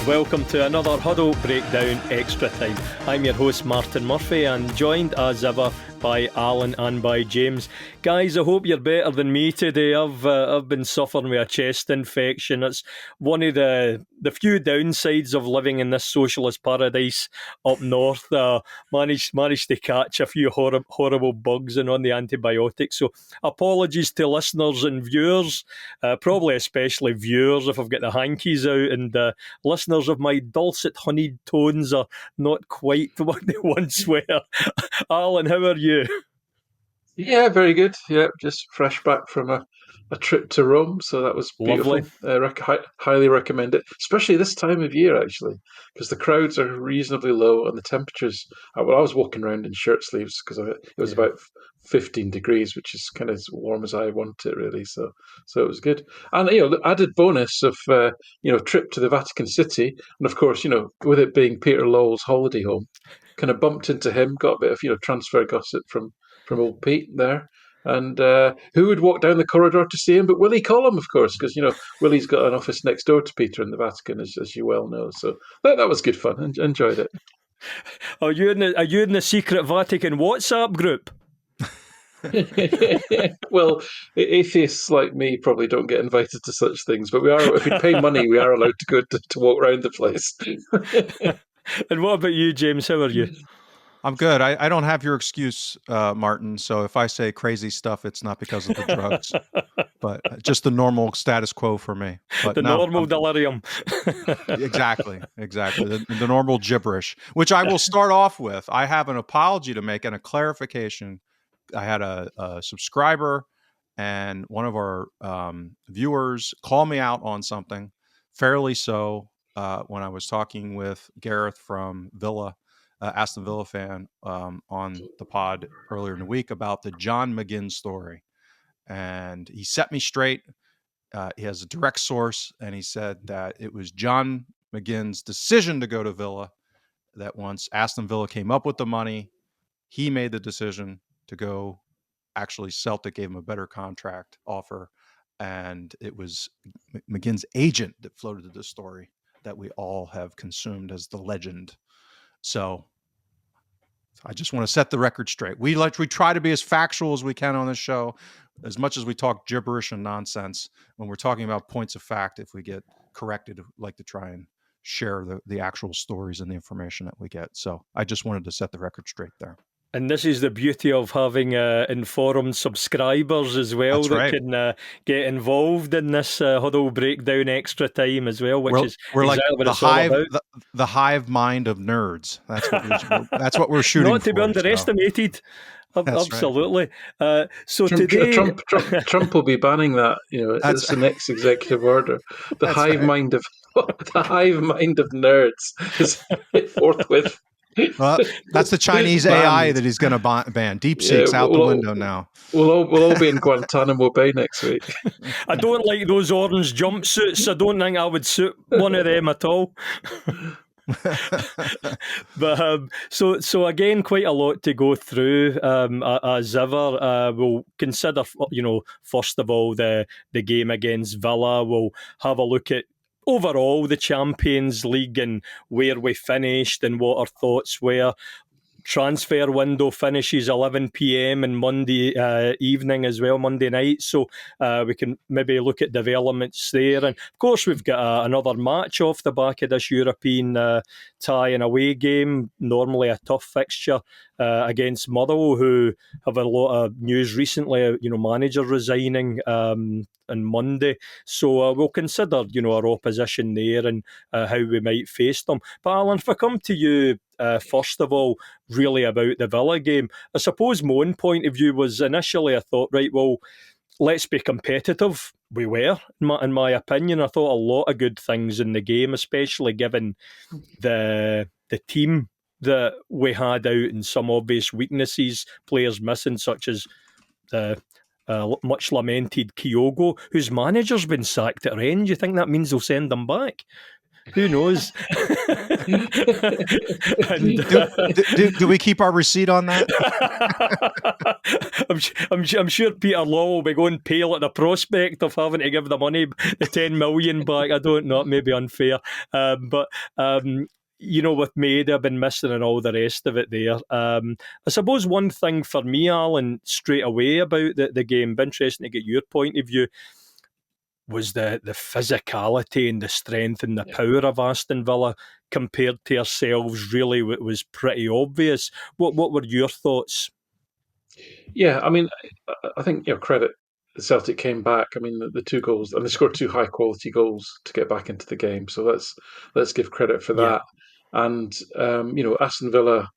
welcome to another Huddle Breakdown Extra Time. I'm your host Martin Murphy and joined as ever by Alan and by James. Guys, I hope you're better than me today. I've been suffering with a chest infection. It's one of the few downsides of living in this socialist paradise up north. Managed to catch a few horrible bugs and on the antibiotics. So apologies to listeners and viewers, probably especially viewers if I've got the hankies out, and listeners of my dulcet honeyed tones are not quite what they once were. Alan, how are you? Yeah, very good. Yeah, just fresh back from a trip to Rome, so that was beautiful. Lovely. Highly recommend it, especially this time of year, actually, because the crowds are reasonably low and the temperatures. Well, I was walking around in shirt sleeves because it was about 15 degrees, which is kind of as warm as I want it, really. So it was good. And the added bonus of trip to the Vatican City, and of course, with it being Peter Lowell's holiday home, kind of bumped into him, got a bit of transfer gossip from old Pete there. And who would walk down the corridor to see him but Willie Collum, of course, because Willie's got an office next door to Peter in the Vatican, as you well know. So that was good fun. Enjoyed it. Are you in the secret Vatican WhatsApp group? Well, atheists like me probably don't get invited to such things, but we are. If we pay money, we are allowed to go to walk around the place. And what about you, James? How are you? I'm good. I don't have your excuse, Martin. So if I say crazy stuff, it's not because of the drugs, but just the normal status quo for me. But normal delirium. Exactly. The normal gibberish, which I will start off with. I have an apology to make and a clarification. I had a subscriber and one of our viewers call me out on something, fairly so, when I was talking with Gareth from Villa. Aston Villa fan on the pod earlier in the week about the John McGinn story. And he set me straight. He has a direct source, and he said that it was John McGinn's decision to go to Villa, that once Aston Villa came up with the money, he made the decision to go. Actually, Celtic gave him a better contract offer, and it was McGinn's agent that floated the story that we all have consumed as the legend. So I just want to set the record straight. We try to be as factual as we can on this show, as much as we talk gibberish and nonsense. When we're talking about points of fact, if we get corrected, we like to try and share the actual stories and the information that we get. So I just wanted to set the record straight there. And this is the beauty of having informed subscribers as well. That's that right. Can get involved in this Huddle Breakdown Extra Time as well, which we're is we're exactly like what the it's all hive, about. the hive mind of nerds. That's what we're shooting for. Not to be underestimated. So. Absolutely. Right. So today, Trump will be banning that. It's the next executive order. The hive mind of nerds is forthwith. Well, that's the Chinese AI that he's going to ban. DeepSeek's out the window now. We'll all be in Guantanamo Bay next week. I don't like those orange jumpsuits. I don't think I would suit one of them at all. But so again, quite a lot to go through. As ever, we'll consider, first of all, the game against Villa. We'll have a look at overall the Champions League and where we finished and what our thoughts were. Transfer window finishes 11 p.m. and Monday evening as well, Monday night. So we can maybe look at developments there. And of course, we've got another match off the back of this European tie and away game. Normally a tough fixture against Motherwell, who have a lot of news recently. Manager resigning on Monday. So we'll consider, our opposition there and how we might face them. But Alan, if I come to you first of all, really about the Villa game, I suppose my own point of view was initially I thought, right, well, let's be competitive. We were, in my opinion. I thought a lot of good things in the game, especially given the team that we had out and some obvious weaknesses, players missing, such as the much lamented Kyogo, whose manager's been sacked at Rennes. Do you think that means they'll send them back? Who knows? Do we keep our receipt on that? I'm sure Peter Law will be going pale at the prospect of having to give the money, the 10 million back. I don't know, it may be unfair, but with Maida been missing and all the rest of it there. I suppose one thing for me, Alan, straight away about the game, be interesting to get your point of view, was the physicality and the strength and the power of Aston Villa compared to ourselves. Really, it was pretty obvious. What were your thoughts? Yeah, I mean, I think credit. Celtic came back. I mean, the 2 goals, and they scored 2 high quality goals to get back into the game. So let's give credit for that. And Aston Villa,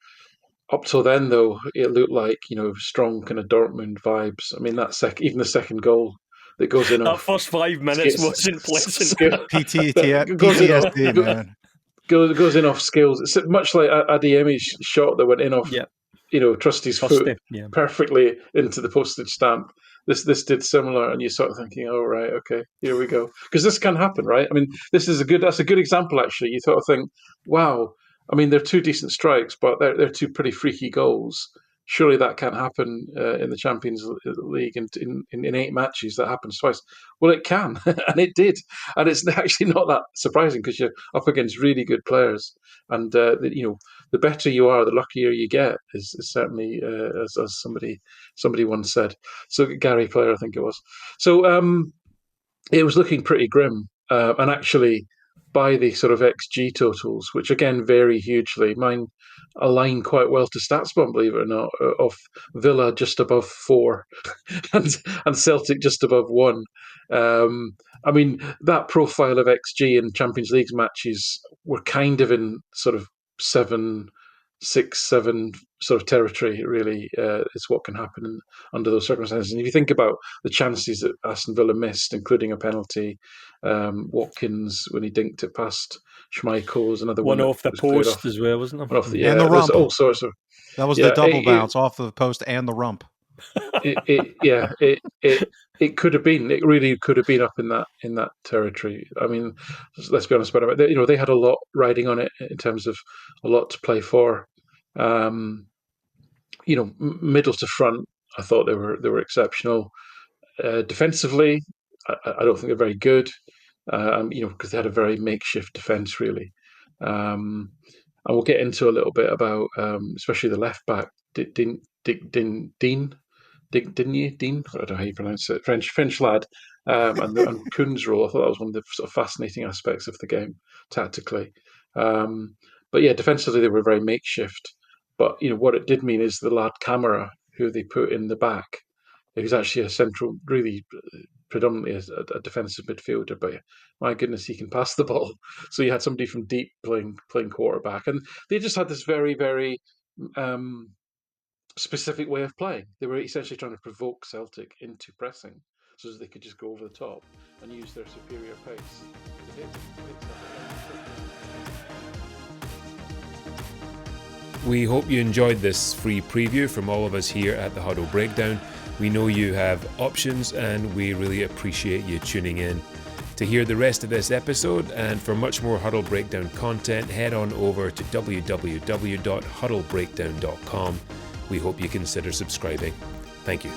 up till then though, it looked like strong kind of Dortmund vibes. I mean, even the second goal that goes in that off first 5 minutes wasn't pleasant. PTSD, man. Goes in off skills. It's much like Adeyemi's shot that went in off. Trusty's foot perfectly into the postage stamp. This did similar, and you're sort of thinking, oh right, okay, here we go, because this can happen, right? I mean, that's a good example actually. You sort of think, wow, I mean, they're 2 decent strikes, but they're 2 pretty freaky goals. Surely that can't happen in the Champions League in 8 matches. That happens twice. Well, it can, and it did, and it's actually not that surprising because you're up against really good players, and the better you are, the luckier you get. Is certainly as somebody once said. So Gary Player, I think it was. So it was looking pretty grim, and actually, by the sort of XG totals, which again vary hugely, mine align quite well to StatsBomb, believe it or not, of Villa just above 4 and Celtic just above 1. I mean, that profile of XG in Champions League matches were kind of in sort of 6, 7 sort of territory, really, is what can happen under those circumstances. And if you think about the chances that Aston Villa missed, including a penalty, Watkins, when he dinked it past Schmeichel, was another one off the post as well, wasn't there? And the rump. All sorts of. That was the double bounce off the post and the rump. It could have been. It really could have been up in that territory. I mean, let's be honest about it. They had a lot riding on it in terms of a lot to play for. Middle to front, I thought they were exceptional. Defensively, I don't think they're very good. Because they had a very makeshift defence, really. And we'll get into a little bit about, especially the left back, Dean. I don't know how you pronounce it. French lad, and Kuhn's role. I thought that was one of the sort of fascinating aspects of the game tactically. But yeah, defensively they were very makeshift. But what it did mean is the lad Camara, who they put in the back, who's actually a central, really predominantly a defensive midfielder. But my goodness, he can pass the ball. So you had somebody from deep playing quarterback, and they just had this very, very specific way of playing. They were essentially trying to provoke Celtic into pressing so that they could just go over the top and use their superior pace to hit We hope you enjoyed this free preview from all of us here at the Huddle Breakdown. We know you have options and we really appreciate you tuning in. To hear the rest of this episode and for much more Huddle Breakdown content, head on over to www.huddlebreakdown.com. We hope you consider subscribing. Thank you.